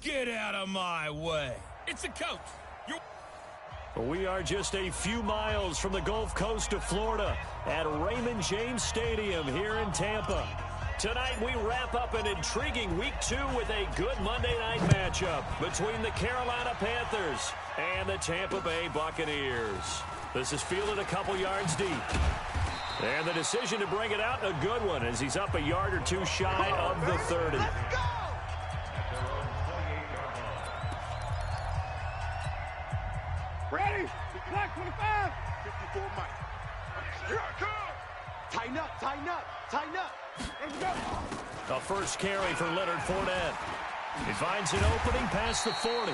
Get out of my way. It's the coach. We are just a few miles from the Gulf Coast of Florida at Raymond James Stadium here in Tampa. Tonight we wrap up an intriguing Week 2 with a good Monday night matchup between the Carolina Panthers and the Tampa Bay Buccaneers. This is fielded a couple yards deep. And the decision to bring it out, a good one, as he's up a yard or two shy of the 30. Ready? Black 25. 54 Mike. Here I come. Tighten up, tighten up, tighten up. Let's go. A first carry for Leonard Fournette. He finds an opening past the 40.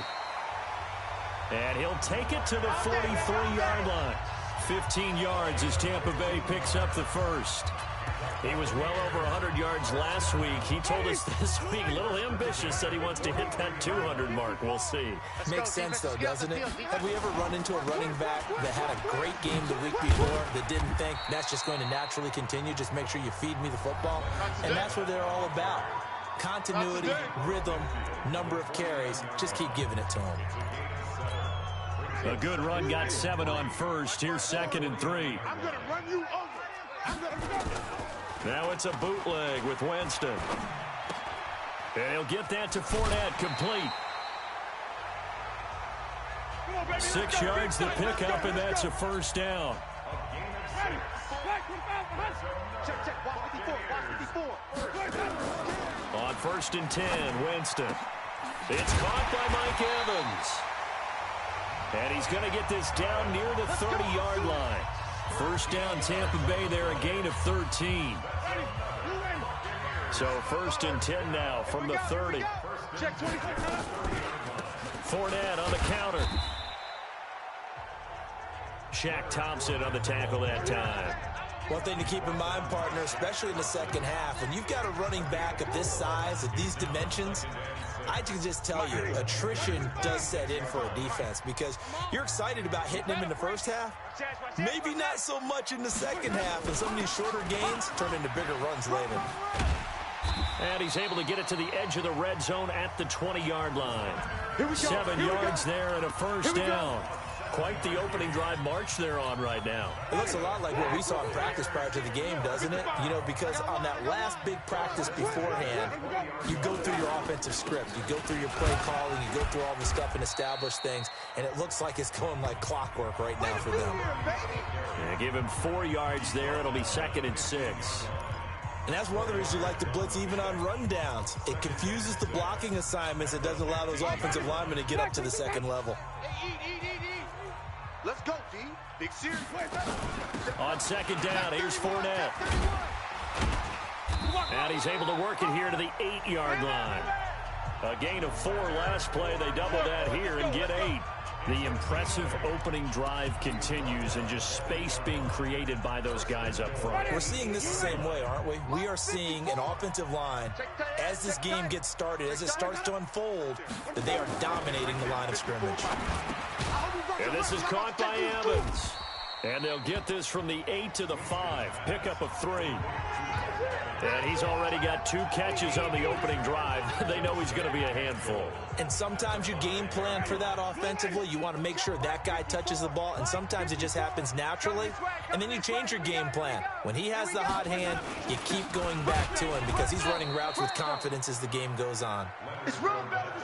And he'll take it to the 43-yard line. 15 yards as Tampa Bay picks up the first. He was well over 100 yards last week. He told us this week, a little ambitious, that he wants to hit that 200 mark. We'll see. Makes sense, though, doesn't it? Have we ever run into a running back that had a great game the week before that didn't think that's just going to naturally continue? Just make sure you feed me the football. And that's what they're all about. Continuity, rhythm, number of carries. Just keep giving it to them. A good run, got 7 on first. Here's 2nd and 3. I'm going to run you over. I'm going to run you. Now it's a bootleg with Winston. And he'll get that to Fournette, complete. 6 yards to pick up, and that's a first down. On 1st and 10, Winston. It's caught by Mike Evans. And he's going to get this down near the 30-yard line. First down, Tampa Bay there, a gain of 13. So 1st and 10 now from the 30. Fournette on the counter. Shaq Thompson on the tackle that time. One thing to keep in mind, partner, especially in the second half, when you've got a running back of this size, of these dimensions, I can just tell you, attrition does set in for a defense because you're excited about hitting him in the first half. Maybe not so much in the second half, and some of these shorter gains turn into bigger runs later. And he's able to get it to the edge of the red zone at the 20-yard line. 7 yards there and a first down. Quite the opening drive march they're on right now. It looks a lot like what we saw in practice prior to the game, doesn't it? You know, because on that last big practice beforehand, you go through your offensive script. You go through your play calling. You go through all the stuff and establish things. And it looks like it's going like clockwork right now for them. Yeah, give him 4 yards there. It'll be 2nd and 6. And that's one of the reasons you like to blitz even on rundowns. It confuses the blocking assignments. It doesn't allow those offensive linemen to get up to the second level. Let's go, D. Big series. On 2nd down, here's Fournette. And he's able to work it here to the 8-yard line. A gain of 4 last play. They double that here and get 8. The impressive opening drive continues and just space being created by those guys up front. We're seeing this the same way, aren't we? We are seeing an offensive line, as this game gets started, as it starts to unfold, that they are dominating the line of scrimmage. And this is caught by Evans. And they'll get this from the 8 to the 5. Pickup of 3. And he's already got 2 catches on the opening drive. They know he's going to be a handful. And sometimes you game plan for that offensively. You want to make sure that guy touches the ball. And sometimes it just happens naturally. And then you change your game plan. When he has the hot hand, you keep going back to him because he's running routes with confidence as the game goes on.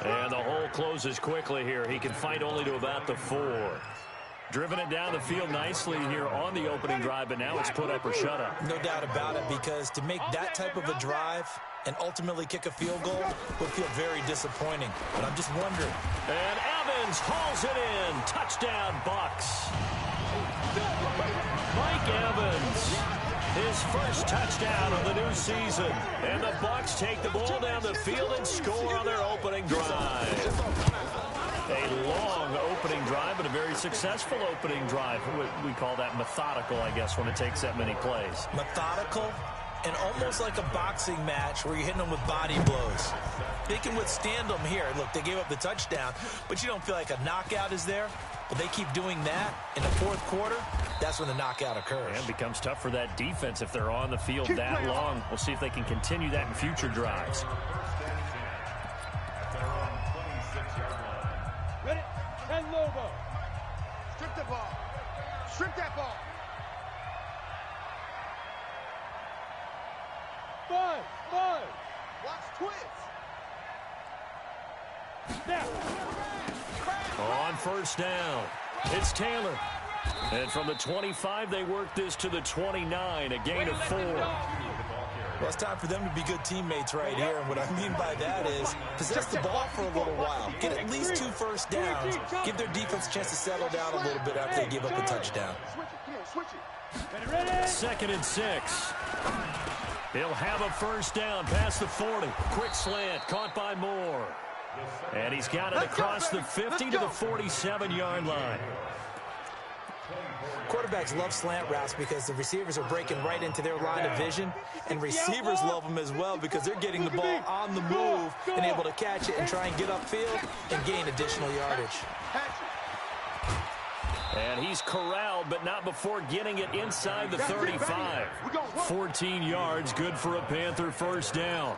And the hole closes quickly here. He can fight only to about the 4. Driven it down the field nicely here on the opening drive, but now it's put up or shut up. No doubt about it, because to make that type of a drive and ultimately kick a field goal would feel very disappointing. But I'm just wondering. And Evans hauls it in. Touchdown, Bucs. Mike Evans, his first touchdown of the new season. And the Bucs take the ball down the field and score on their opening drive. A long opening drive, but a very successful opening drive. We call that methodical, I guess, when it takes that many plays. Methodical and almost like a boxing match where you're hitting them with body blows. They can withstand them here. Look, they gave up the touchdown, but you don't feel like a knockout is there. But they keep doing that in the fourth quarter. That's when the knockout occurs. And it becomes tough for that defense if they're on the field that long. We'll see if they can continue that in future drives. And Lobo. Strip the ball. Strip that ball. 5. Watch twist. On first down, it's Taylor. And from the 25, they work this to the 29, a gain of 4. Well, it's time for them to be good teammates right here. And what I mean by that is possess the ball for a little while. Get at least 2 first downs. Give their defense a chance to settle down a little bit after they give up a touchdown. Switch it. Ready. 2nd and 6. He'll have a first down past the 40. Quick slant, caught by Moore. And he's got it across the 50 to the 47-yard line. Quarterbacks love slant routes because the receivers are breaking right into their line of vision, and receivers love them as well because they're getting the ball on the move and able to catch it and try and get upfield and gain additional yardage. And he's corralled, but not before getting it inside the 35. 14 yards, good for a Panther first down.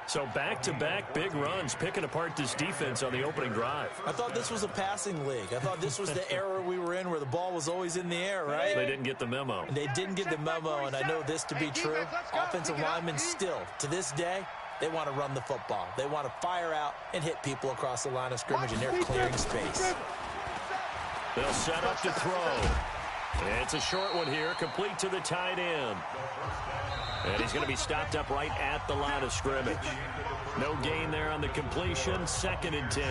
So back-to-back big runs, picking apart this defense on the opening drive. I thought this was a passing league. I thought this was the era we were in where the ball was always in the air, right? They didn't get the memo. They didn't get the memo, and I know this to be true. Offensive linemen still, to this day, they want to run the football. They want to fire out and hit people across the line of scrimmage, and they're clearing space. They'll set up to throw. It's a short one here, complete to the tight end. And he's going to be stopped up right at the line of scrimmage. No gain there on the completion, 2nd and 10.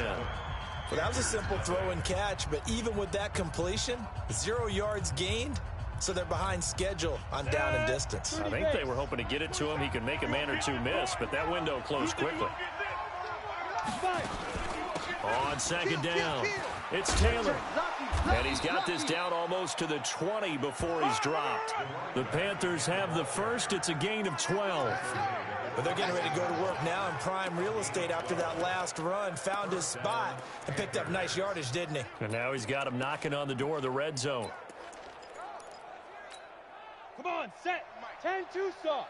Well, that was a simple throw and catch, but even with that completion, 0 yards gained, so they're behind schedule on down and distance. I think they were hoping to get it to him. He could make a man or two miss, but that window closed quickly. On 2nd down, it's Taylor. And he's got this down almost to the 20 before he's dropped. The Panthers have the first. It's a gain of 12. But they're getting ready to go to work now in prime real estate after that last run. Found his spot and picked up nice yardage, didn't he? And now he's got him knocking on the door of the red zone. Come on, set. 10-2 stop.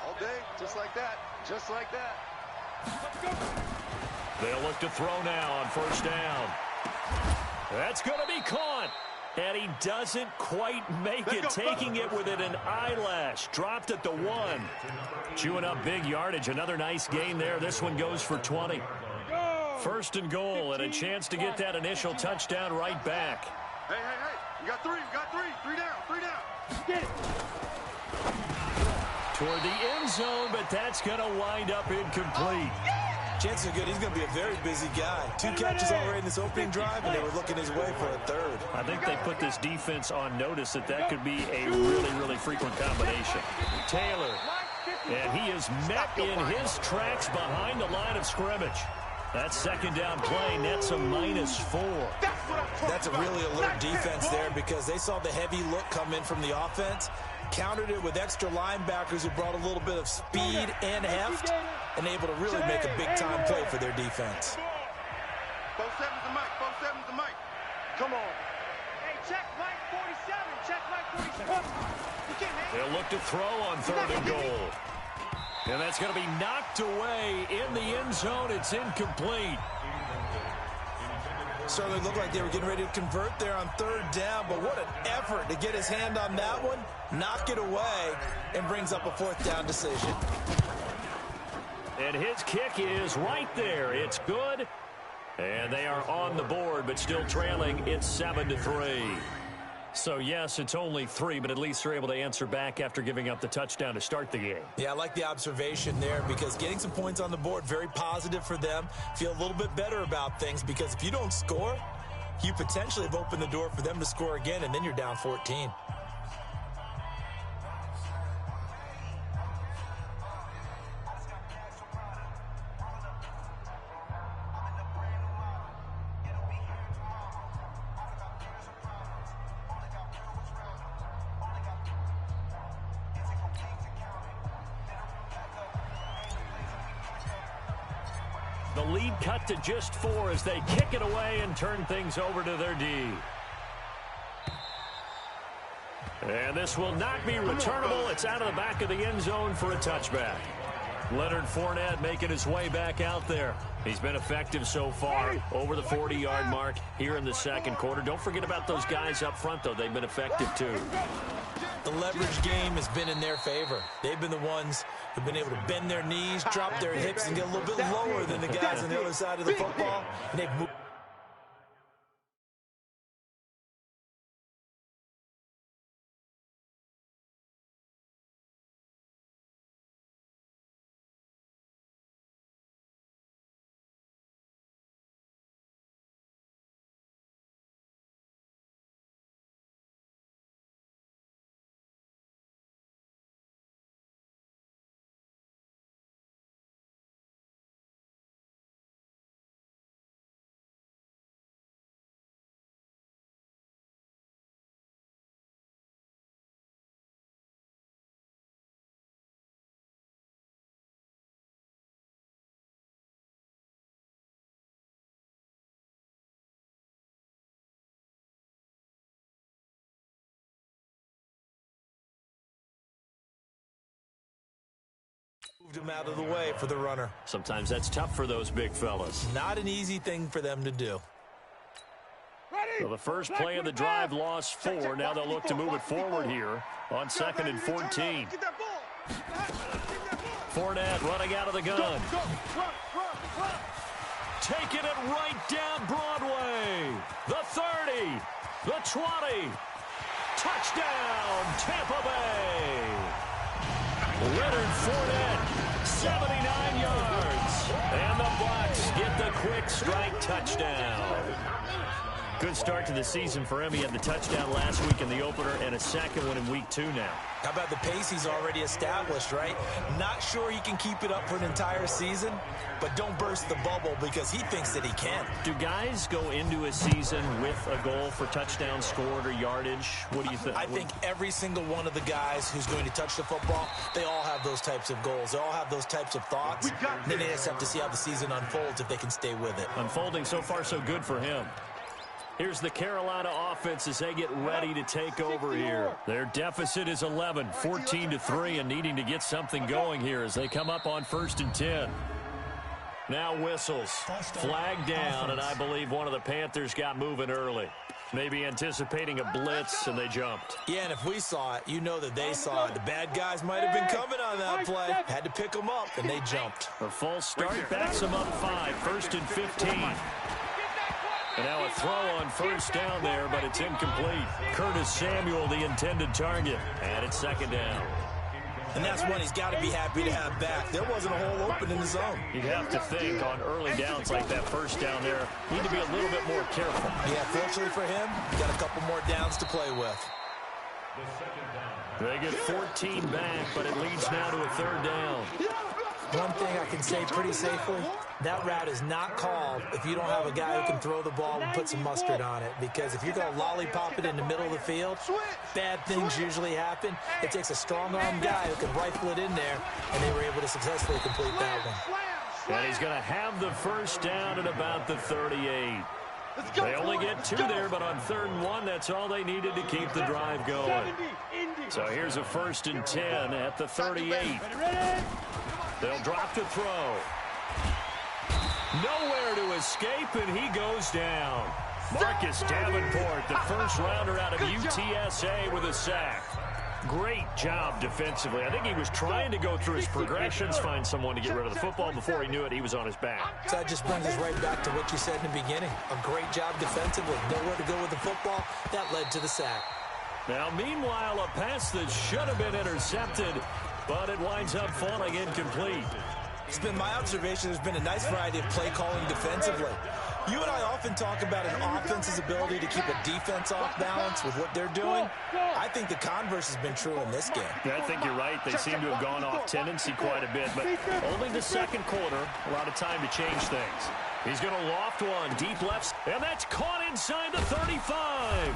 All day, just like that. Just like that. Let's go. They'll look to throw now on first down. That's going to be caught. And he doesn't quite make it, taking it within an eyelash. Dropped at the 1. Chewing up big yardage. Another nice gain there. This one goes for 20. First and goal, and a chance to get that initial touchdown right back. Hey. You got 3. 3 down. Get it. Toward the end zone, but that's going to wind up incomplete. Chances are good. He's going to be a very busy guy. 2 catches already in this opening drive, and they were looking his way for a 3rd. I think they put this defense on notice that could be a really, really frequent combination. Taylor, and he is met in his tracks behind the line of scrimmage. That 2nd down play nets a -4. That's a really alert defense there because they saw the heavy look come in from the offense, countered it with extra linebackers who brought a little bit of speed and heft, and able to really make a big-time play for their defense. 4-7's the mic. 4-7's the mic. Come on. Hey, check Mike 47. Check Mike 47. They'll look to throw on 3rd and goal. And that's going to be knocked away in the end zone. It's incomplete. Certainly looked like they were getting ready to convert there on 3rd down, but what an effort to get his hand on that one, knock it away, and brings up a 4th down decision. And his kick is right there. It's good. And they are on the board, but still trailing. It's 7-3. So, yes, it's only 3, but at least they're able to answer back after giving up the touchdown to start the game. Yeah, I like the observation there because getting some points on the board, very positive for them. Feel a little bit better about things because if you don't score, you potentially have opened the door for them to score again, and then you're down 14. The lead cut to just 4 as they kick it away and turn things over to their D. And this will not be returnable. It's out of the back of the end zone for a touchback. Leonard Fournette making his way back out there. He's been effective so far, over the 40-yard mark here in the second quarter. Don't forget about those guys up front, though. They've been effective, too. The leverage game has been in their favor. They've been the ones who've been able to bend their knees, drop their hips, and get a little bit lower than the guys on the other side of the football. And they've moved. Moved him out of the way for the runner. Sometimes that's tough for those big fellas. Not an easy thing for them to do. So the first play of the drive lost 4. Now they'll look to move it forward here on 2nd and 14. Fournette running out of the gun. Taking it right down Broadway. The 30. The 20. Touchdown, Tampa Bay. Leonard Fournette, 79 yards. And the Bucs get the quick strike touchdown. Good start to the season for him. He had the touchdown last week in the opener and a second one in week 2 now. How about the pace he's already established, right? Not sure he can keep it up for an entire season, but don't burst the bubble because he thinks that he can. Do guys go into a season with a goal for touchdown scored or yardage? What do you think? I think every single one of the guys who's going to touch the football, they all have those types of goals. They all have those types of thoughts. And then they just have to see how the season unfolds if they can stay with it. Unfolding so far so good for him. Here's the Carolina offense as they get ready to take over here. Their deficit is 11, 14-3, and needing to get something going here as they come up on 1st and 10. Now whistles. Flag down, and I believe one of the Panthers got moving early. Maybe anticipating a blitz, and they jumped. Yeah, and if we saw it, you know that they saw it. The bad guys might have been coming on that play. Had to pick them up, and they jumped. A false start backs them up 5, 1st and 15. And now a throw on 1st down there, but it's incomplete. Curtis Samuel, the intended target. And it's 2nd down. And that's one he's got to be happy to have back. There wasn't a hole open in the zone. You'd have to think on early downs like that 1st down there, need to be a little bit more careful. Yeah, fortunately for him, got a couple more downs to play with. They get 14 back, but it leads now to a 3rd down. One thing I can say pretty safely, that route is not called if you don't have a guy who can throw the ball and put some mustard on it. Because if you're going to lollipop it in the middle of the field, bad things usually happen. It takes a strong-arm guy who can rifle it in there, and they were able to successfully complete that one. And he's going to have the 1st down at about the 38. They only get 2 there, but on 3rd and 1, that's all they needed to keep the drive going. So here's a 1st and 10 at the 38. They'll drop to throw. Nowhere to escape, and he goes down. Marcus Davenport, the first rounder out of UTSA with a sack. Great job defensively. I think he was trying to go through his progressions, find someone to get rid of the football. Before he knew it, he was on his back. So that just brings us right back to what you said in the beginning. A great job defensively. Nowhere to go with the football. That led to the sack. Now, meanwhile, a pass that should have been intercepted, but it winds up falling incomplete. It's been my observation there's been a nice variety of play calling defensively. You and I often talk about an offense's ability to keep a defense off balance with what they're doing. I think the converse has been true in this game. Yeah, I think you're right. They seem to have gone off tendency quite a bit, but only the second quarter, a lot of time to change things. He's going to loft one, deep left, and that's caught inside the 35.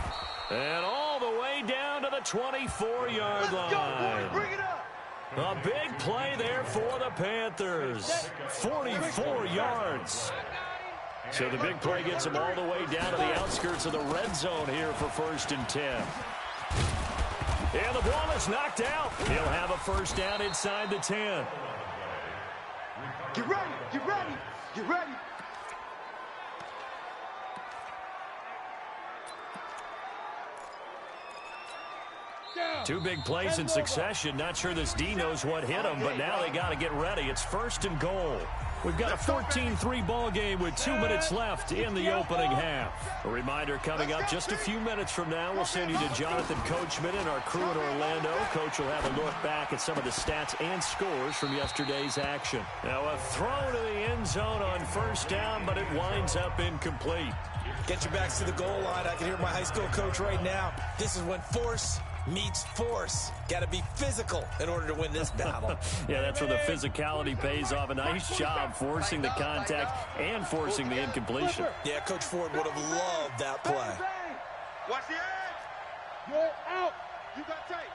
And all the way down to the 24-yard line. Bring it up. A big play there for the Panthers. 44 yards. So the big play gets him all the way down to the outskirts of the red zone here for 1st and 10. And the ball is knocked out. He'll have a 1st down inside the 10. Get ready. Get ready. Get ready. Two big plays in succession. Not sure this D knows what hit him, but now they got to get ready. It's 1st and goal. We've got a 14-3 ball game with 2 minutes left in the opening half. A reminder coming up just a few minutes from now. We'll send you to Jonathan Coachman and our crew in Orlando. Coach will have a look back at some of the stats and scores from yesterday's action. Now a throw to the end zone on 1st down, but it winds up incomplete. Get your backs to the goal line. I can hear my high school coach right now. This is when force meets force. Got to be physical in order to win this battle. Yeah, that's where the physicality pays off. A nice job forcing the contact and forcing the incompletion. Yeah, Coach Ford would have loved that play. Watch the edge. You're out. You got tight.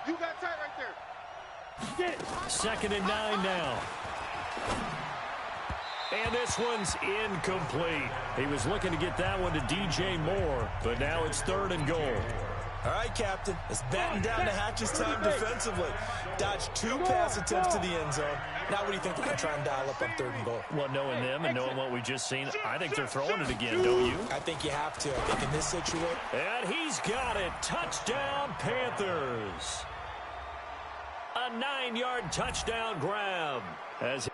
You got tight right there. Get it. 2nd and 9 now. And this one's incomplete. He was looking to get that one to DJ Moore, but now it's 3rd and goal. All right, Captain. It's batten down the hatches time defensively. Dodged 2 pass attempts to the end zone. Now what do you think they're going to try and dial up on 3rd and goal? Well, knowing them and knowing what we just seen, I think they're throwing it again, don't you? I think you have to. I think in this situation. And he's got it. Touchdown, Panthers. A 9-yard touchdown grab. As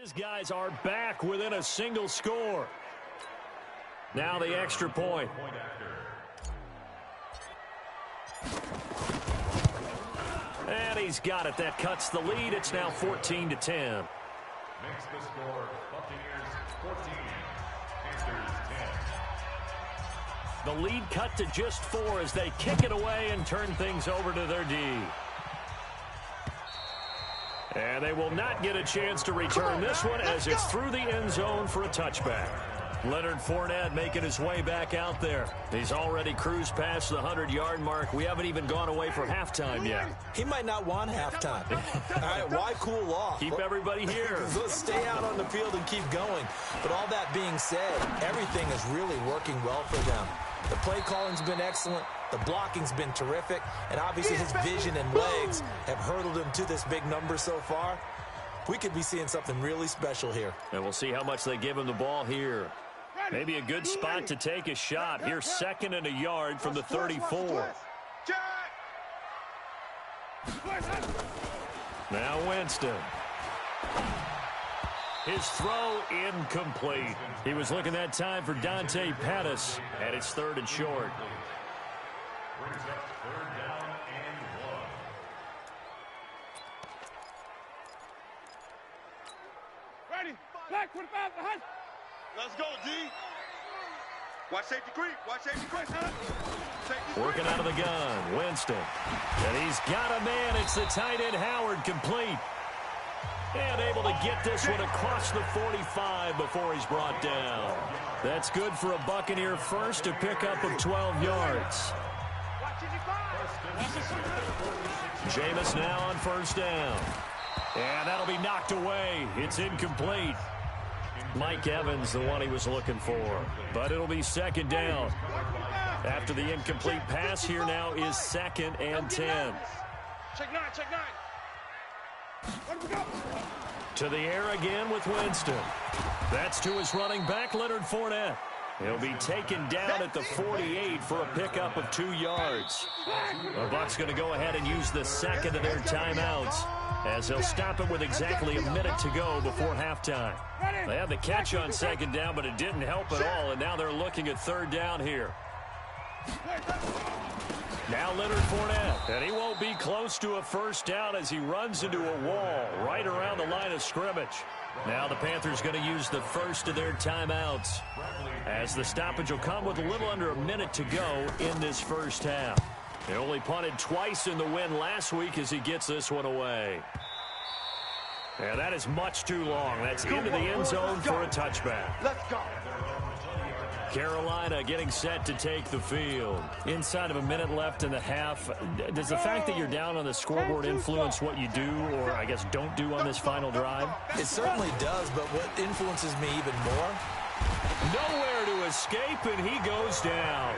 his guys are back within a single score. Now the extra point. And he's got it. That cuts the lead. It's now 14-10. Makes the score Buccaneers 14, Panthers 10. The lead cut to just 4 as they kick it away and turn things over to their D. And they will not get a chance to return this one as it's through the end zone for a touchback. Leonard Fournette making his way back out there. He's already cruised past the 100-yard mark. We haven't even gone away for halftime yet. He might not want halftime. All right, why cool off? Keep everybody here. Let's stay out on the field and keep going. But all that being said, everything is really working well for them. The play calling's been excellent. The blocking's been terrific. And obviously his vision and legs have hurdled him to this big number so far. We could be seeing something really special here. And we'll see how much they give him the ball here. Maybe a good spot to take a shot. Here's 2nd and a yard from the 34. Now Winston. His throw incomplete. He was looking that time for Dante Pettis, and it's 3rd and short. Brings up 3rd down and 1. Ready. Black 25 behind. Let's go, D. Watch safety creep. Watch safety creep. Working out of the gun, Winston. And he's got a man. It's the tight end, Howard, complete. And able to get this one across the 45 before he's brought down. That's good for a Buccaneer first to pick up of 12 yards. Jameis now on 1st down. And that'll be knocked away. It's incomplete. Mike Evans, the one he was looking for. But it'll be 2nd down. After the incomplete pass, here now is 2nd and 10. Check 9, check 9. To the air again with Winston. That's to his running back, Leonard Fournette. He'll be taken down at the 48 for a pickup of 2 yards. The Bucs going to go ahead and use the 2nd of their timeouts as they'll stop it with exactly a minute to go before halftime. They had the catch on 2nd down, but it didn't help at all, and now they're looking at 3rd down here. Now Leonard Fournette, and he won't be close to a 1st down as he runs into a wall right around the line of scrimmage. Now the Panthers going to use the 1st of their timeouts as the stoppage will come with a little under a minute to go in this 1st half. He only punted twice in the win last week as he gets this one away. And that is much too long. That's into the end zone for a touchback. Let's go. Carolina getting set to take the field. Inside of a minute left in the half. Does the fact that you're down on the scoreboard influence what you do, or I guess don't do on this final drive? It certainly does, but what influences me even more? Nowhere to escape, and he goes down.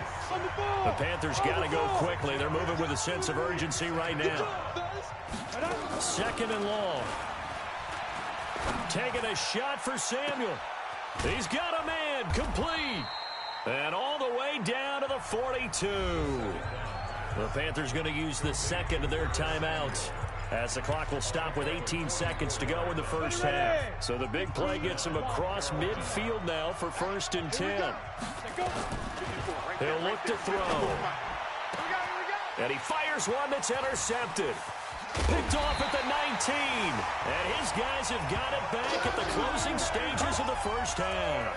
The Panthers got to go quickly. They're moving with a sense of urgency right now. Second and long. Taking a shot for Samuel. He's got a man, complete. And all the way down to the 42. The Panthers going to use the second of their timeouts, as the clock will stop with 18 seconds to go in the first half. So the big play gets him across midfield now for 1st and 10. He'll look to throw. And he fires one that's intercepted. Picked off at the 19. And his guys have got it back at the closing stages of the first half.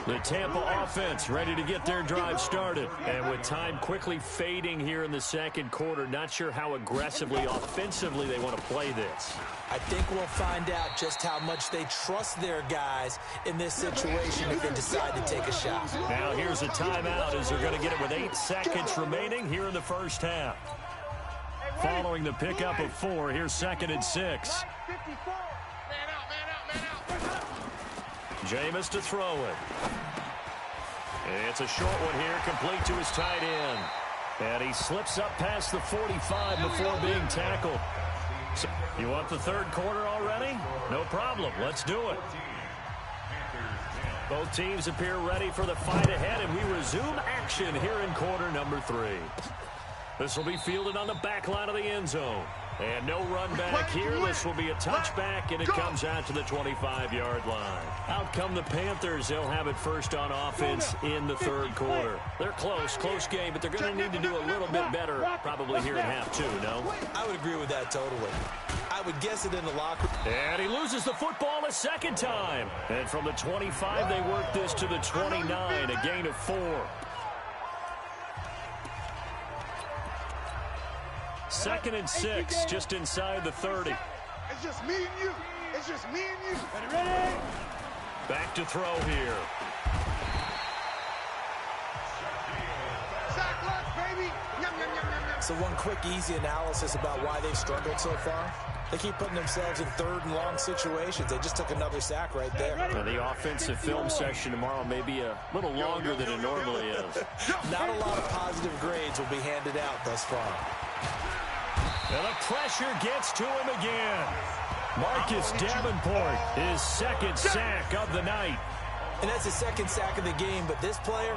The Tampa offense ready to get their drive started. And with time quickly fading here in the second quarter, not sure how aggressively, offensively they want to play this. I think we'll find out just how much they trust their guys in this situation if they decide to take a shot. Now here's a timeout as they're going to get it with 8 seconds remaining here in the first half. Following the pickup of 4, here's 2nd and 6. Jameis to throw it. It's a short one here, complete to his tight end. And he slips up past the 45 before being tackled. So, you want the third quarter already? No problem. Let's do it. Both teams appear ready for the fight ahead, and we resume action here in quarter number 3. This will be fielded on the back line of the end zone. And no run back here. This will be a touchback, and it comes out to the 25-yard line. Out come the Panthers. They'll have it first on offense in the third quarter. They're close game, but they're going to need to do a little bit better probably here in half 2, no? I would agree with that totally. I would guess it in the locker room. And he loses the football a second time. And from the 25, they work this to the 29, a gain of 4. 2nd and 6, just inside the 30. It's just me and you. It's just me and you. Ready? Back to throw here. Sack lunch, baby. Yum, yum, yum, yum, yum. So one quick, easy analysis about why they've struggled so far. They keep putting themselves in 3rd and long situations. They just took another sack right there. And the offensive film session tomorrow may be a little longer than it normally is. Not a lot of positive grades will be handed out thus far. And the pressure gets to him again. Marcus Davenport, his 2nd sack of the night. And that's his 2nd sack of the game, but this player,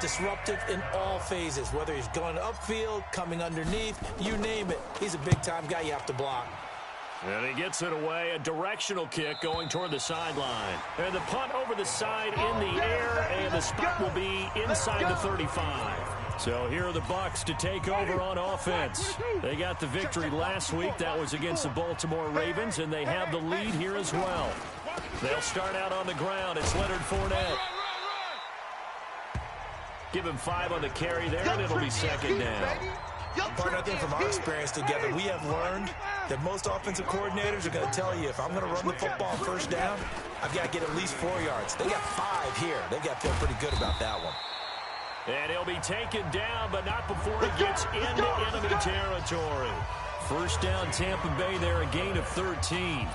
disruptive in all phases, whether he's going upfield, coming underneath, you name it. He's a big-time guy you have to block. And he gets it away, a directional kick going toward the sideline. And the punt over the side in the air, and the spot will be inside the 35. So here are the Bucs to take over on offense. They got the victory last week. That was against the Baltimore Ravens, and they have the lead here as well. They'll start out on the ground. It's Leonard Fournette. Give him 5 on the carry there, and it'll be 2nd down. Partner, I think from our experience together, we have learned that most offensive coordinators are going to tell you, if I'm going to run the football first down, I've got to get at least 4 yards. They got 5 here. They've got to feel pretty good about that one. And he'll be taken down, but not before he gets into enemy territory. First down, Tampa Bay there, a gain of 13.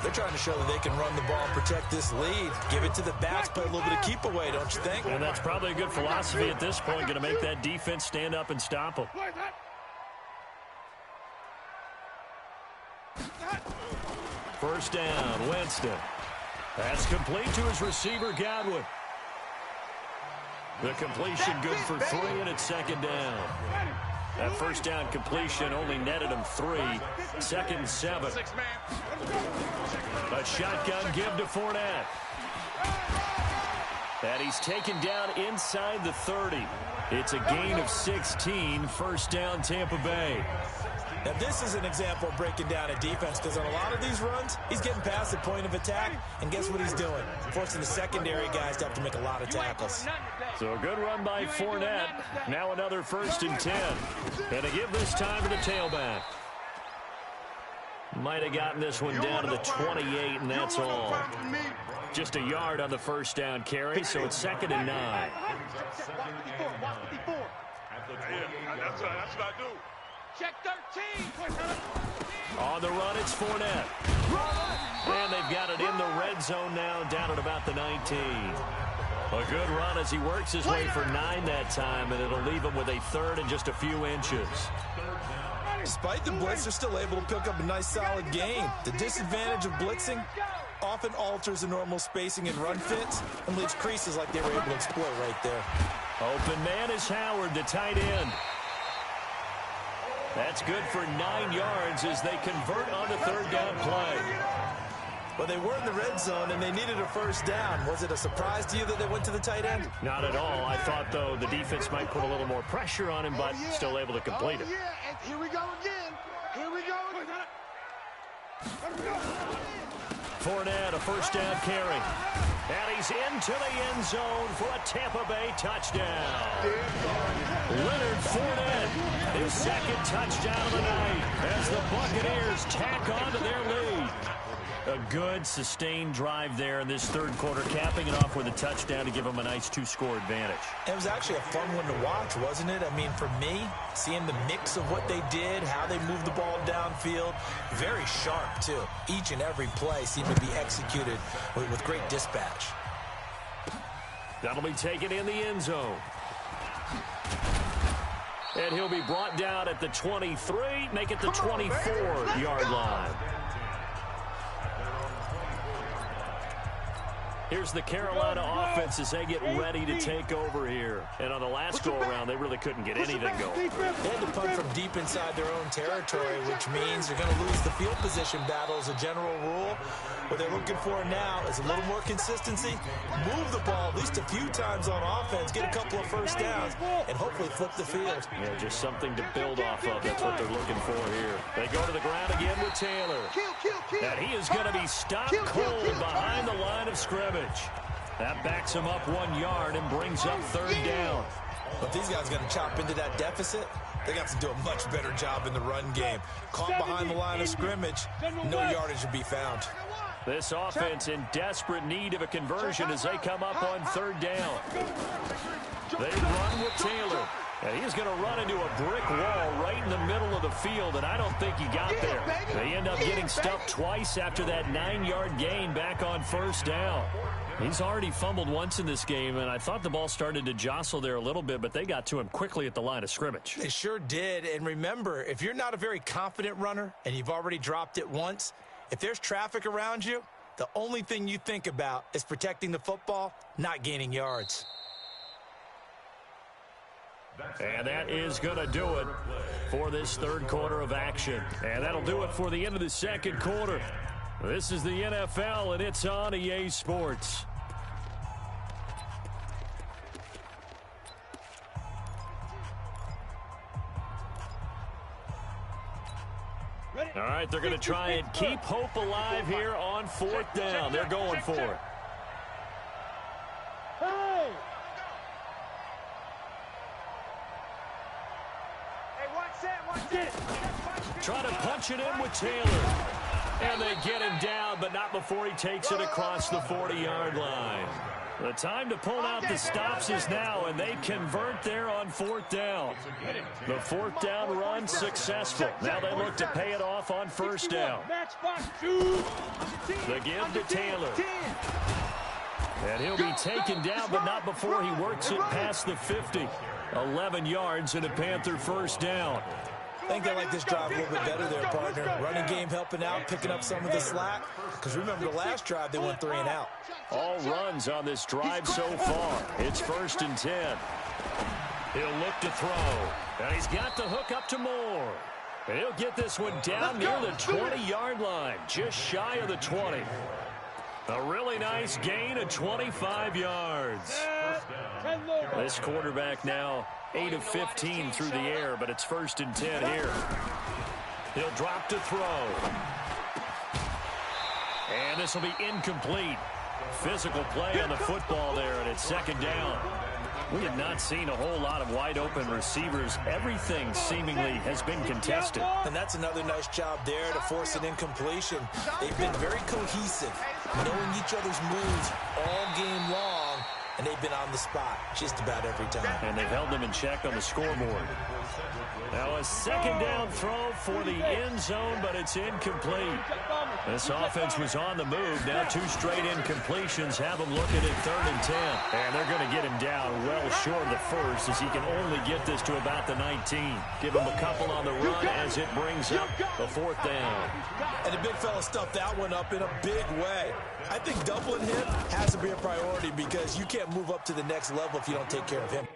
They're trying to show that they can run the ball and protect this lead. Give it to the backs, play a little bit of keep away, don't you think? And that's probably a good philosophy at this point, going to make that defense stand up and stop them. First down, Winston. That's complete to his receiver, Godwin. The completion good for 3, and it's 2nd down. That first down completion only netted him 3. 2nd and 7. A shotgun give to Fournette. And he's taken down inside the 30. It's a gain of 16. First down, Tampa Bay. Now, this is an example of breaking down a defense, because on a lot of these runs, he's getting past the point of attack, and guess what he's doing? Forcing the secondary guys to have to make a lot of tackles. So a good run by Fournette. Now another 1st and 10. And to give this time to the tailback. Might have gotten this one down to the 28, and that's all. Just a yard on the first down carry, so it's 2nd and 9. That's what I do. Check 13. On the run, it's Fournette. And they've got it in the red zone now, down at about the 19. A good run as he works his way for 9 that time, and it'll leave him with a 3rd and just a few inches. Despite the blitz, they're still able to pick up a nice, solid gain. The disadvantage of blitzing often alters the normal spacing and run fits and leaves creases like they were able to exploit right there. Open man is Howard, the tight end. That's good for 9 yards as they convert on the 3rd down play. Well, they were in the red zone, and they needed a first down. Was it a surprise to you that they went to the tight end? Not at all. I thought, though, the defense might put a little more pressure on him, but still able to complete it. And here we go again. Here we go. Fournette, a first down carry. And he's into the end zone for a Tampa Bay touchdown. Leonard Fournette, his 2nd touchdown of the night as the Buccaneers tack on to their lead. A good, sustained drive there in this 3rd quarter, capping it off with a touchdown to give them a nice 2-score advantage. It was actually a fun one to watch, wasn't it? I mean, for me, seeing the mix of what they did, how they moved the ball downfield, very sharp, too. Each and every play seemed to be executed with great dispatch. That'll be taken in the end zone. And he'll be brought down at the 23, make it the 24-yard line. Here's the Carolina offense as they get ready to take over here. And on the last go-around, they really couldn't get anything going. They had to punt from deep inside their own territory, which means they're going to lose the field position battle as a general rule. What they're looking for now is a little more consistency, move the ball at least a few times on offense, get a couple of first downs, and hopefully flip the field. Yeah, just something to build off of. That's what they're looking for here. They go to the ground again with Taylor. And he is going to be stopped cold behind the line of scrimmage. That backs him up 1 yard and brings up 3rd down. But these guys are going to chop into that deficit. They got to do a much better job in the run game. Caught behind the line of scrimmage, no yardage to be found. This offense in desperate need of a conversion as they come up on 3rd down. They run with Taylor. And he's going to run into a brick wall right in the middle of the field, and I don't think he got there. They end up getting stuffed twice after that 9-yard gain back on 1st down. He's already fumbled once in this game, and I thought the ball started to jostle there a little bit, but they got to him quickly at the line of scrimmage. They sure did, and remember, if you're not a very confident runner and you've already dropped it once, if there's traffic around you, the only thing you think about is protecting the football, not gaining yards. And that is going to do it for this 3rd quarter of action. And that'll do it for the end of the 2nd quarter. This is the NFL, and it's on EA Sports. All right, they're going to try and keep hope alive here on 4th down. They're going for it. Try to punch it in with Taylor. And they get him down, but not before he takes it across the 40-yard line. The time to pull out the stops is now, and they convert there on 4th down. The 4th down run successful. Now they look to pay it off on 1st down. The give to Taylor. And he'll be taken down, but not before he works it past the 50. 11 yards and a Panther 1st down. I think they like this drive a little bit better there, partner. Running game helping out, picking up some of the slack. Because remember the last drive, they went 3 and out. All runs on this drive so far. It's 1st and 10. He'll look to throw. And he's got the hook up to Moore. And he'll get this one down near the 20-yard line, just shy of the 20. A really nice gain of 25 yards. This quarterback now 8 of 15 through the air, but it's 1st and 10 here. He'll drop to throw. And this will be incomplete. Physical play on the football there, and it's 2nd down. We have not seen a whole lot of wide-open receivers. Everything seemingly has been contested. And that's another nice job there to force an incompletion. They've been very cohesive, knowing each other's moves all game long, and they've been on the spot just about every time. And they've held them in check on the scoreboard. Now a second down throw for the end zone, but it's incomplete. This offense was on the move. Now 2 straight incompletions have them looking at 3rd and 10. And they're going to get him down well short of the first, as he can only get this to about the 19. Give him a couple on the run as it brings up the 4th down. And the big fella stuffed that one up in a big way. I think doubling him has to be a priority because you can't move up to the next level if you don't take care of him.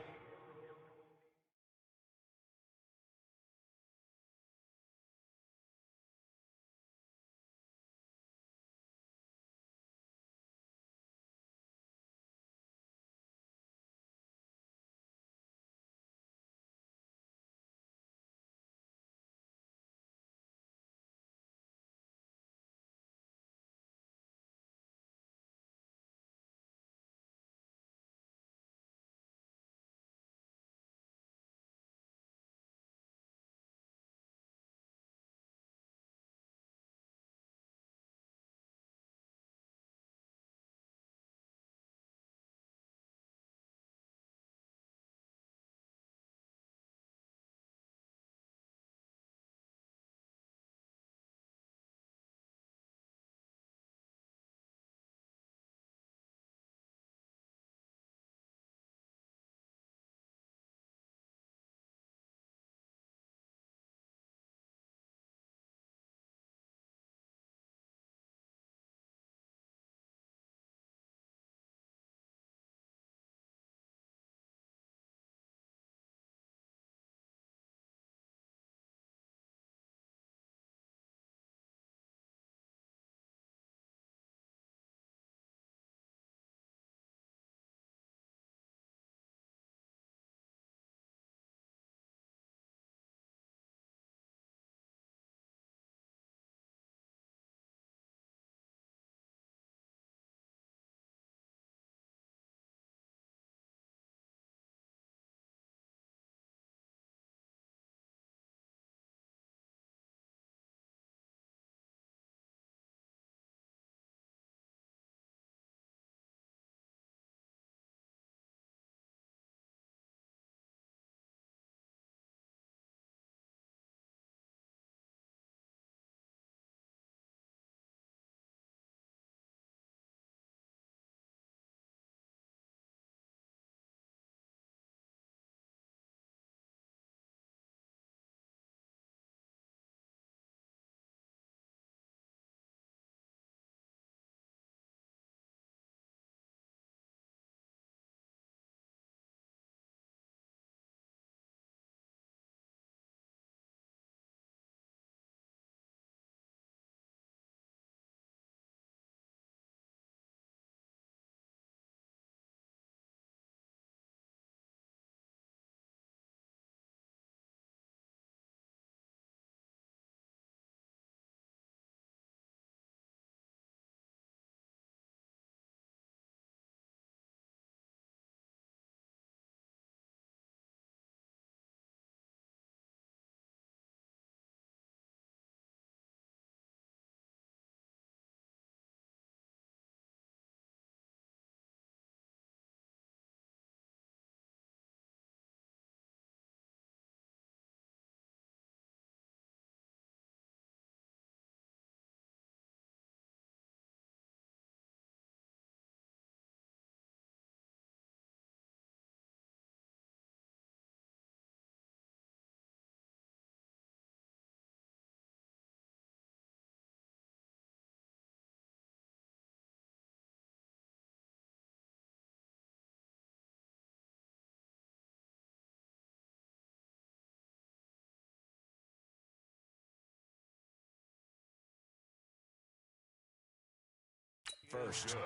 First.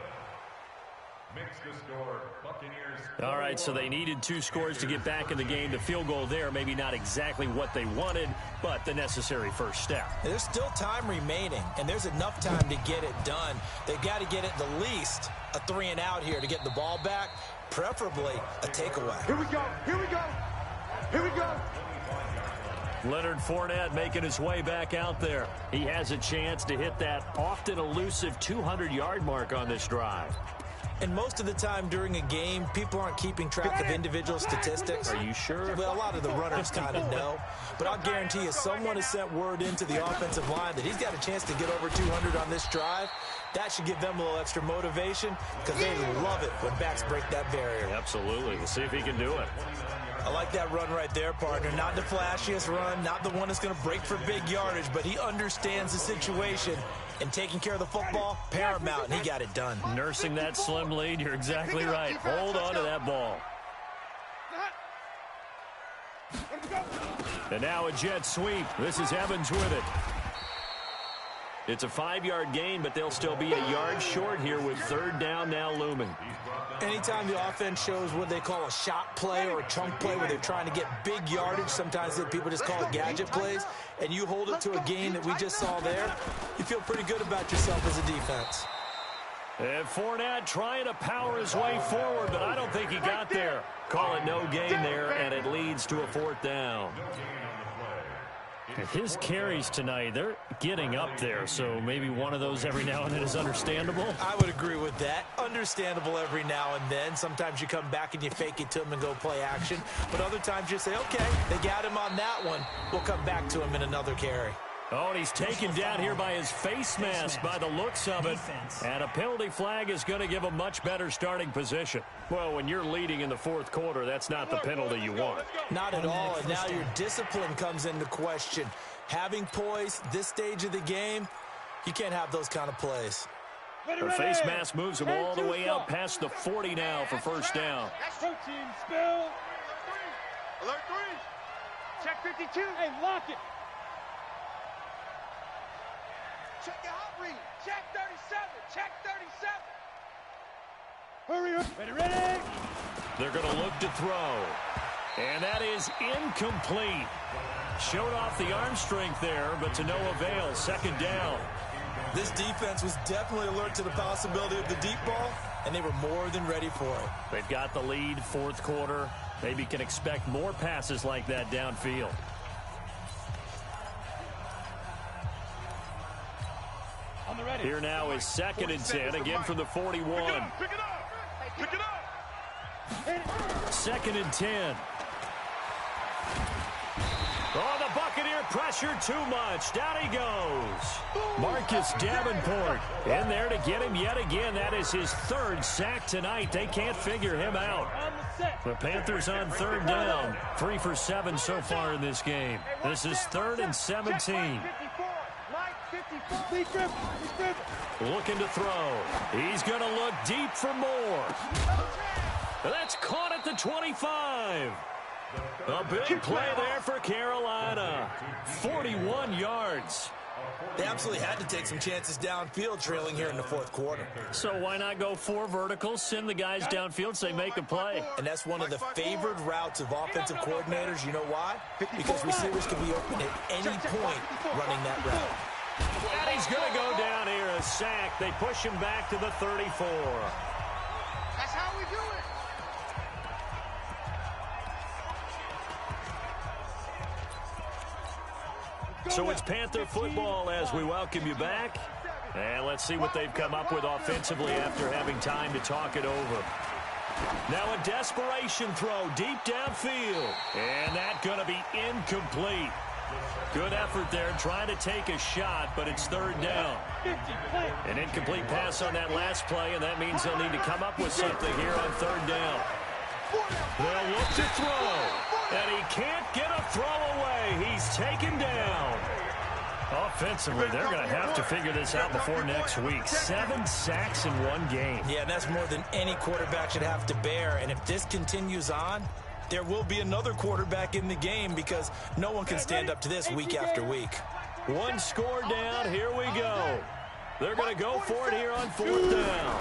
Makes the score, Buccaneers. All right, so they needed 2 scores to get back in the game. The field goal there, maybe not exactly what they wanted, but the necessary first step. There's still time remaining, and there's enough time to get it done. They've got to get at the least a 3-and-out here to get the ball back. preferably a takeaway. Here we go. Here we go. Here we go. Leonard Fournette making his way back out there. He has a chance to hit that often elusive 200-yard mark on this drive. And most of the time during a game, people aren't keeping track of individual statistics. Are you sure? Well, a lot of the runners kind of know. But I'll guarantee you, someone has sent word into the offensive line that he's got a chance to get over 200 on this drive. That should give them a little extra motivation because they love it when backs break that barrier. Absolutely. We'll see if he can do it. I like that run right there, partner. Not the flashiest run, not the one that's going to break for big yardage, but he understands the situation. And taking care of the football, paramount, and he got it done. Nursing that slim lead, you're exactly right. Hold on to that ball. And now a jet sweep. This is Evans with it. It's a 5-yard gain, but they'll still be a yard short here with third down now looming. Anytime the offense shows what they call a shot play or a chunk play where they're trying to get big yardage, sometimes people just call it gadget plays, and you hold it to a gain that we just saw there, you feel pretty good about yourself as a defense. And Fournette trying to power his way forward, but I don't think he got there. Call it no gain there, and it leads to a fourth down. His carries tonight, they're getting up there, so maybe one of those every now and then is understandable. I would agree with that. Understandable every now and then. Sometimes you come back and you fake it to him and go play action. But other times you say, okay, they got him on that one. We'll come back to him in another carry. Oh, and he's taken down here by his face mask by the looks of it. And a penalty flag is going to give a much better starting position. Well, when you're leading in the fourth quarter, that's not the penalty you want. Not at all, and now your discipline comes into question. Having poise this stage of the game, you can't have those kind of plays. The face mask moves him all the way out past the 40 now for first down. Team spill. Alert 3. Check 52. Hey, lock it. Check your hot read. Check 37. Check 37. Hurry up. Ready. They're going to look to throw. And that is incomplete. Showed off the arm strength there, but to no avail. Second down. This defense was definitely alert to the possibility of the deep ball, and they were more than ready for it. They've got the lead, fourth quarter. Maybe can expect more passes like that downfield. Here now is 2nd and 10, again from the 41. Pick it up. Pick it up. 2nd and 10. Oh, the Buccaneer pressure too much. Down he goes. Marcus Davenport in there to get him yet again. That is his 3rd sack tonight. They can't figure him out. The Panthers on 3rd down. 3 for 7 so far in this game. This is 3rd and 17. Looking to throw. He's going to look deep for more. That's caught at the 25. A big play there for Carolina. 41 yards. They absolutely had to take some chances downfield trailing here in the fourth quarter. So why not go 4 verticals, send the guys downfield, say make a play? And that's one of the favored routes of offensive coordinators. You know why? Because receivers can be open at any point running that route. And he's going to go down here, a sack. They push him back to the 34. That's how we do it. So it's Panther football as we welcome you back. And let's see what they've come up with offensively after having time to talk it over. Now a desperation throw deep downfield. And that's going to be incomplete. Good effort there, trying to take a shot, but it's 3rd down. An incomplete pass on that last play, and that means they'll need to come up with something here on 3rd down. They'll look to throw, and he can't get a throw away. He's taken down. Offensively, they're going to have to figure this out before next week. 7 sacks in one game. Yeah, and that's more than any quarterback should have to bear. And if this continues on, there will be another quarterback in the game because no one can stand up to this week after week. 1 score down. Here we go. They're going to go for it here on 4th down.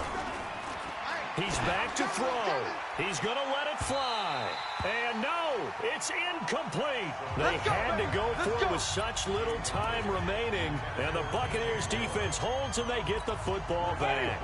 He's back to throw. He's going to let it fly. And no, It's incomplete. They had to go for it with such little time remaining. And the Buccaneers defense holds and they get the football back.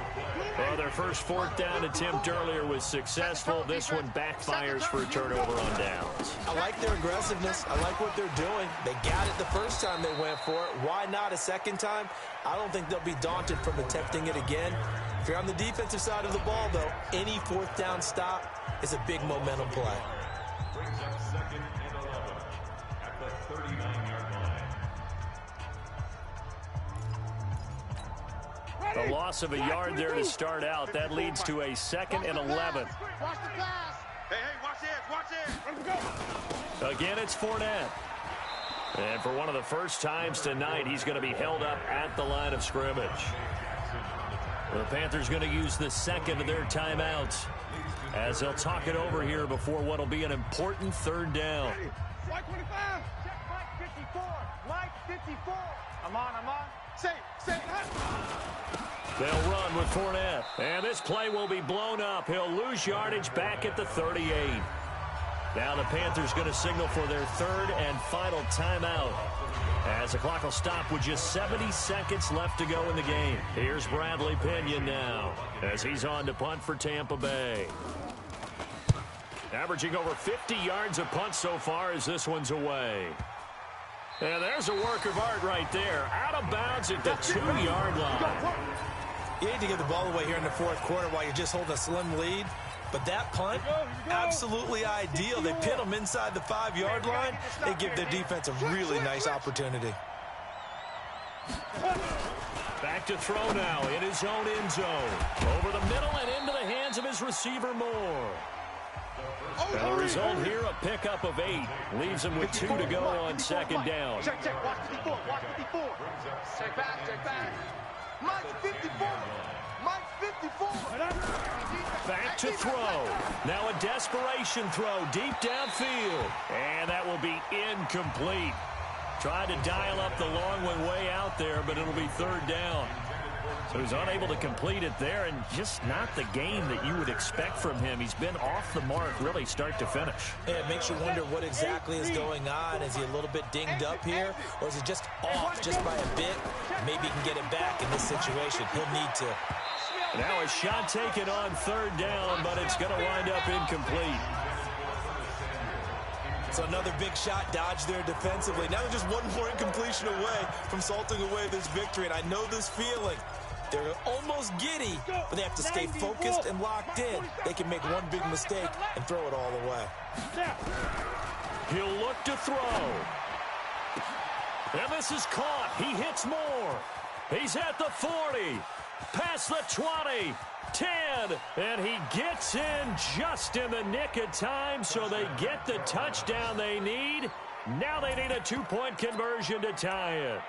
Well, their first fourth down attempt earlier was successful. This one backfires for a turnover on downs. I like their aggressiveness. I like what they're doing. They got it the first time they went for it. Why not a second time? I don't think they'll be daunted from attempting it again. If you're on the defensive side of the ball, though, any fourth down stop is a big momentum play. Brings up 2nd and 11 at the 39-yard line. A loss of a yard there to start out. That leads to a 2nd and 11. Watch the pass. Hey, watch this, watch this. Let's go. Again, it's Fournette. And for one of the first times tonight, he's going to be held up at the line of scrimmage. The Panthers going to use the second of their timeouts as they'll talk it over here before what will be an important third down. Mike 25. Check Mike 54. Mike 54. I'm on. Say. They'll run with Fournette. And this play will be blown up. He'll lose yardage back at the 38. Now the Panthers going to signal for their third and final timeout, as the clock will stop with just 70 seconds left to go in the game. Here's Bradley Pinion now as he's on to punt for Tampa Bay. Averaging over 50 yards a punt so far as this one's away. And there's a work of art right there. Out of bounds at the 2-yard line. You hate to give the ball away here in the fourth quarter while you're just holding a slim lead. But that punt, absolutely ideal. They pin them inside the 5-yard line. They give their defense a really nice opportunity. Back to throw now in his own end zone. Over the middle and into the hands of his receiver Moore. And the result here, a pickup of 8. Leaves him with 2 to go on second down. Check. Watch 54. Check back. Mike 54. Mike 54. Back to throw. Now a desperation throw deep downfield. And that will be incomplete. Tried to dial up the long one way out there, but it'll be third down. So he's unable to complete it there, and just not the game that you would expect from him. He's been off the mark really start to finish. Yeah, it makes you wonder what exactly is going on. Is he a little bit dinged up here, or is he just off just by a bit? Maybe he can get it back in this situation. He'll need to. Now a shot taken on third down, but it's going to wind up incomplete. So another big shot dodged there defensively. Now they're just one more incompletion away from salting away this victory, and I know this feeling. They're almost giddy, but they have to stay focused and locked in. They can make one big mistake and throw it all away. He'll look to throw. And this is caught. He hits Moore. He's at the 40. Past the 20. 10. And he gets in just in the nick of time, so they get the touchdown they need. Now they need a 2-point conversion to tie it.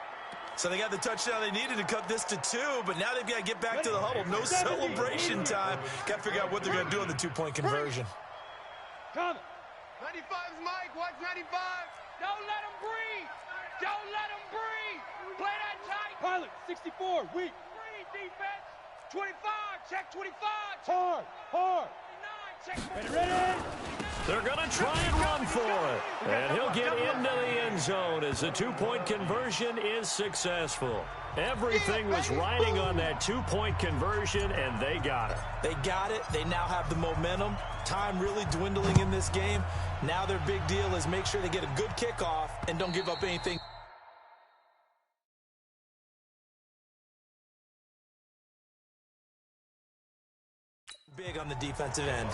So they got the touchdown they needed to cut this to 2, but now they've got to get back to the huddle. No celebration time. Got to figure out what they're going to do on the 2-point conversion. 95 is Mike. Watch 95. Don't let him breathe. Don't let him breathe. Play that tight. Pilot, 64, weak. Breathe, defense. 25, check 25. Hard. 29, check. Ready. They're going to try and run for it. And he'll get into the end zone as the 2-point conversion is successful. Everything was riding on that 2-point conversion, and they got it. They got it. They now have the momentum. Time really dwindling in this game. Now their big deal is make sure they get a good kickoff and don't give up anything. Big on the defensive end.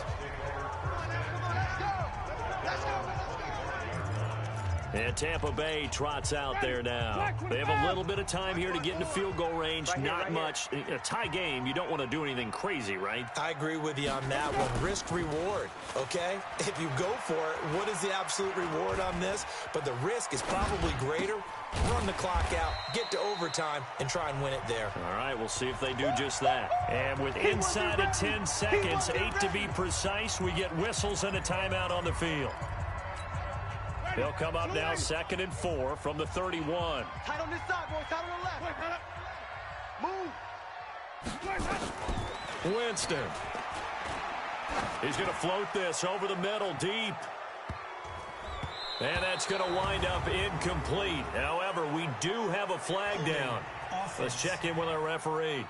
And Tampa Bay trots out there now. They have a little bit of time here to get into field goal range. Not much. In a tie game, you don't want to do anything crazy, right? I agree with you on that one. Risk-reward, okay? If you go for it, what is the absolute reward on this? But the risk is probably greater. Run the clock out, get to overtime, and try and win it there. All right, we'll see if they do just that. And with inside of 10 seconds, 8 to be precise, we get whistles and a timeout on the field. They'll come up now 2nd and 4 from the 31. Tight on this side, boys. Tight on the left. Move. Winston. He's going to float this over the middle deep. And that's going to wind up incomplete. However, we do have a flag down. Let's check in with our referee.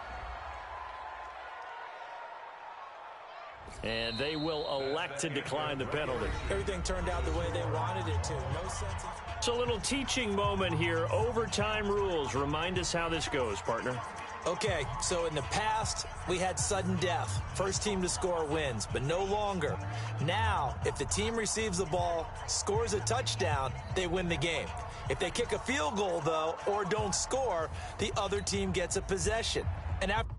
And they will elect to decline the penalty. Everything turned out the way they wanted it to. No sense. It's a little teaching moment here. Overtime rules. Remind us how this goes, partner. Okay, so in the past, we had sudden death. First team to score wins, but no longer. Now, if the team receives the ball, scores a touchdown, they win the game. If they kick a field goal, though, or don't score, the other team gets a possession. And after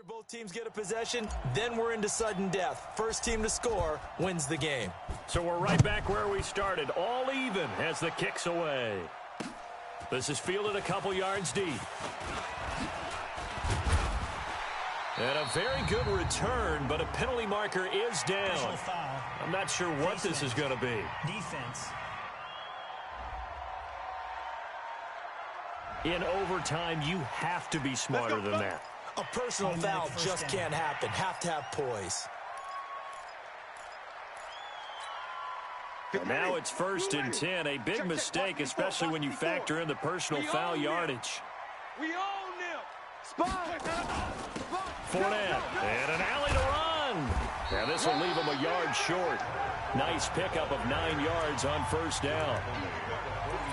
both teams get a possession, then we're into sudden death. First team to score wins the game. So we're right back where we started, all even as the kick's away. This is fielded a couple yards deep. And a very good return, but a penalty marker is down. I'm not sure what this is going to be. Defense. In overtime, you have to be smarter than that. A personal foul just can't happen. Have to have poise. Now it's 1st and 10. A big mistake, especially when you factor in the personal foul yardage. We own them. Fournette, and an alley to run. Now this will leave him a yard short. Nice pickup of 9 yards on 1st down.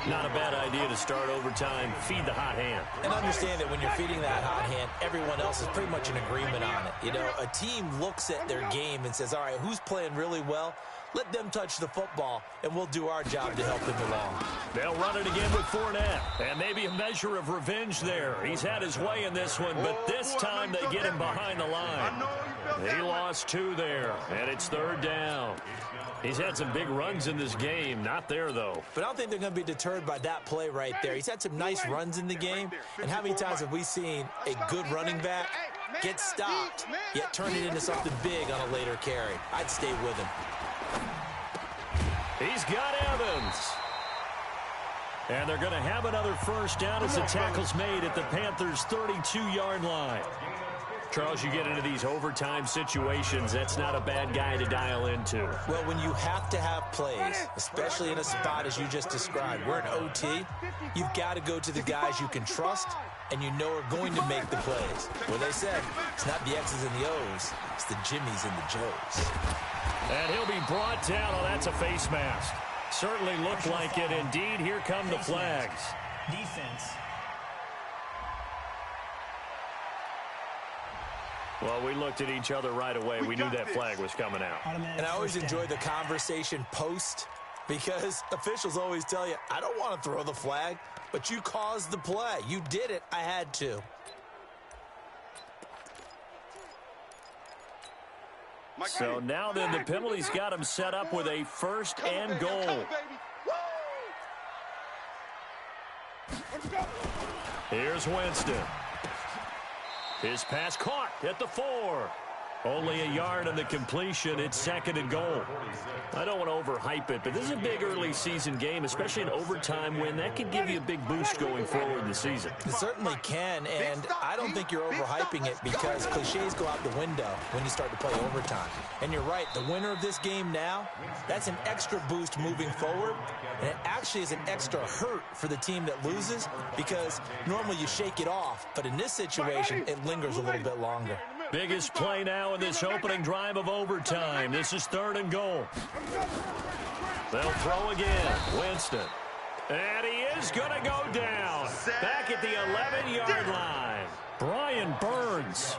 Not a bad idea to start overtime. Feed the hot hand. And understand that when you're feeding that hot hand, everyone else is pretty much in agreement on it. You know, a team looks at their game and says, all right, who's playing really well? Let them touch the football, and we'll do our job to help them along. They'll run it again with Fournette. And maybe a measure of revenge there. He's had his way in this one, but this time they get him behind the line. He lost 2 there, and it's 3rd down. He's had some big runs in this game. Not there, though. But I don't think they're going to be deterred by that play right there. He's had some nice runs in the game. And how many times have we seen a good running back get stopped, yet turn it into something big on a later carry? I'd stay with him. He's got Evans. And they're going to have another 1st down as the tackle's made at the Panthers' 32-yard line. Charles, you get into these overtime situations, that's not a bad guy to dial into. Well, when you have to have plays, especially in a spot as you just described, we're in OT, you've got to go to the guys you can trust and you know are going to make the plays. Well, they said, it's not the X's and the O's, it's the Jimmies and the Joes. And he'll be brought down. Oh, that's a face mask. Certainly looked like it. Indeed, here come the flags. Defense. Well, we looked at each other right away. We knew that flag was coming out. And I always enjoy the conversation post because officials always tell you, I don't want to throw the flag, but you caused the play. You did it. I had to. So now then the penalty's got him set up with a 1st and goal. Here's Winston. His pass caught at the 4. Only a yard on the completion. It's 2nd and goal. I don't want to overhype it, but this is a big early season game, especially an overtime win. That could give you a big boost going forward in the season. It certainly can, and I don't think you're overhyping it because cliches go out the window when you start to play overtime. And you're right, the winner of this game now, that's an extra boost moving forward, and it actually is an extra hurt for the team that loses because normally you shake it off, but in this situation, it lingers a little bit longer. Biggest play now in this opening drive of overtime. This is 3rd and goal. They'll throw again. Winston. And he is going to go down. Back at the 11-yard line. Brian Burns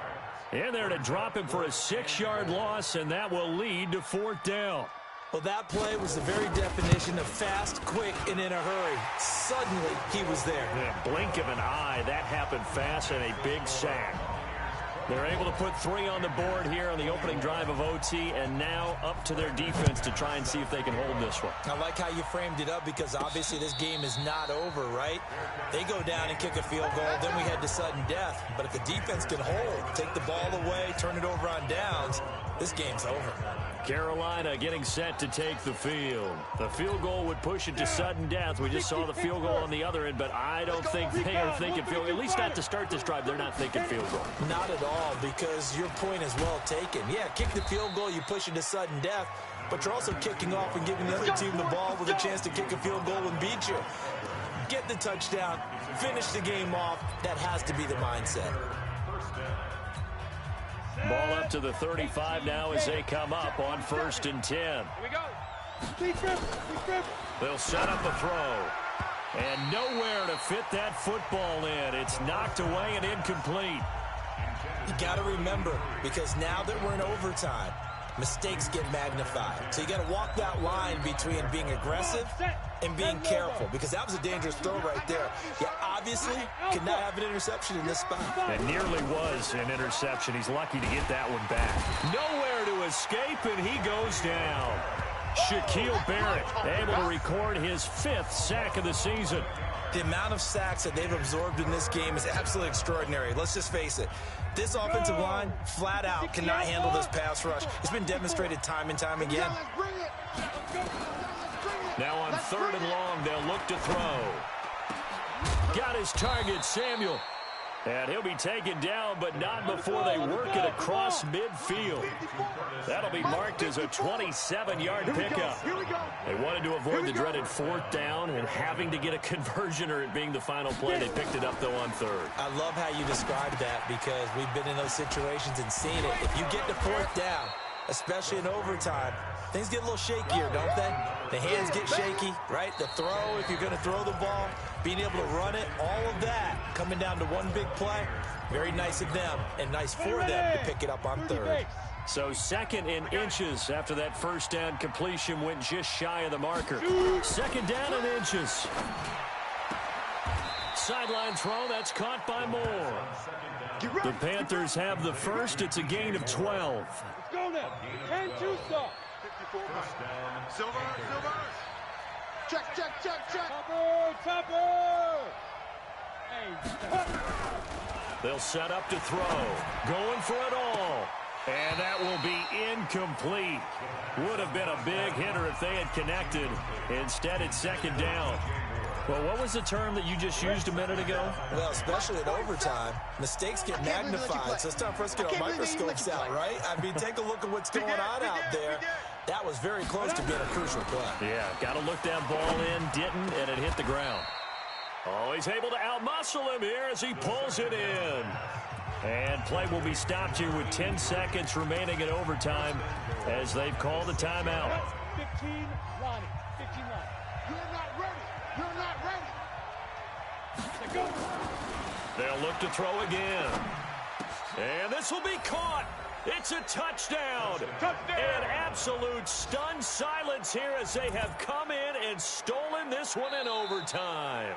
in there to drop him for a 6-yard loss, and that will lead to 4th down. Well, that play was the very definition of fast, quick, and in a hurry. Suddenly, he was there. In a blink of an eye, that happened fast and a big sack. They're able to put 3 on the board here on the opening drive of OT, and now up to their defense to try and see if they can hold this one. I like how you framed it up because obviously this game is not over, right? They go down and kick a field goal, then we head to sudden death. But if the defense can hold, take the ball away, turn it over on downs, this game's over. Carolina getting set to take the field. The field goal would push it to sudden death. We just saw the field goal on the other end, but I don't think they are thinking field goal. At least not to start this drive. They're not thinking field goal. Not at all, because your point is well taken. Yeah, kick the field goal, you push it to sudden death, but you're also kicking off and giving the other team the ball with a chance to kick a field goal and beat you. Get the touchdown, finish the game off. That has to be the mindset. Ball up to the 35 now as they come up on 1st and 10. Here we go. They'll set up the throw. And nowhere to fit that football in. It's knocked away and incomplete. You got to remember, because now that we're in overtime, mistakes get magnified. So you got to walk that line between being aggressive and being careful, because that was a dangerous throw right there. You obviously could not have an interception in this spot. It nearly was an interception. He's lucky to get that one back. Nowhere to escape, and he goes down. Shaquille Barrett able to record his 5th sack of the season. The amount of sacks that they've absorbed in this game is absolutely extraordinary. Let's just face it. This offensive line, flat out, cannot handle this pass rush. It's been demonstrated time and time again. Now on 3rd and long, they'll look to throw. Got his target, Samuel. And he'll be taken down, but not before they work it across midfield. That'll be marked as a 27-yard pickup. They wanted to avoid the dreaded 4th down and having to get a conversion or it being the final play. They picked it up, though, on 3rd. I love how you described that because we've been in those situations and seen it. If you get to 4th down, especially in overtime, things get a little shakier, don't they? The hands get shaky, right? The throw, if you're going to throw the ball, being able to run it, all of that coming down to one big play. Very nice of them and nice for them to pick it up on 3rd. So 2nd and inches after that 1st down completion went just shy of the marker. 2nd down and inches. Sideline throw, that's caught by Moore. The Panthers have the first. It's a gain of 12. Let's go now. 10-2 stop. 54 Silver. Check. Topper. Hey. They'll set up to throw. Going for it all. And that will be incomplete. Would have been a big hitter if they had connected. Instead, it's 2nd down. Well, what was the term that you just used a minute ago? Well, especially in overtime, mistakes get magnified. So it's time for us to get our microscopes out, right? I mean, take a look at what's going on out there. That was very close to being a crucial play. Yeah, got to look that ball in. Didn't, and it hit the ground. Oh, he's able to outmuscle him here as he pulls it in. And play will be stopped here with 10 seconds remaining in overtime as they've called a timeout. 15, Ronnie. 15, Ronnie. You're not ready. Go. They'll look to throw again. And this will be caught. It's a touchdown. An absolute stunned silence here as they have come in and stolen this one in overtime.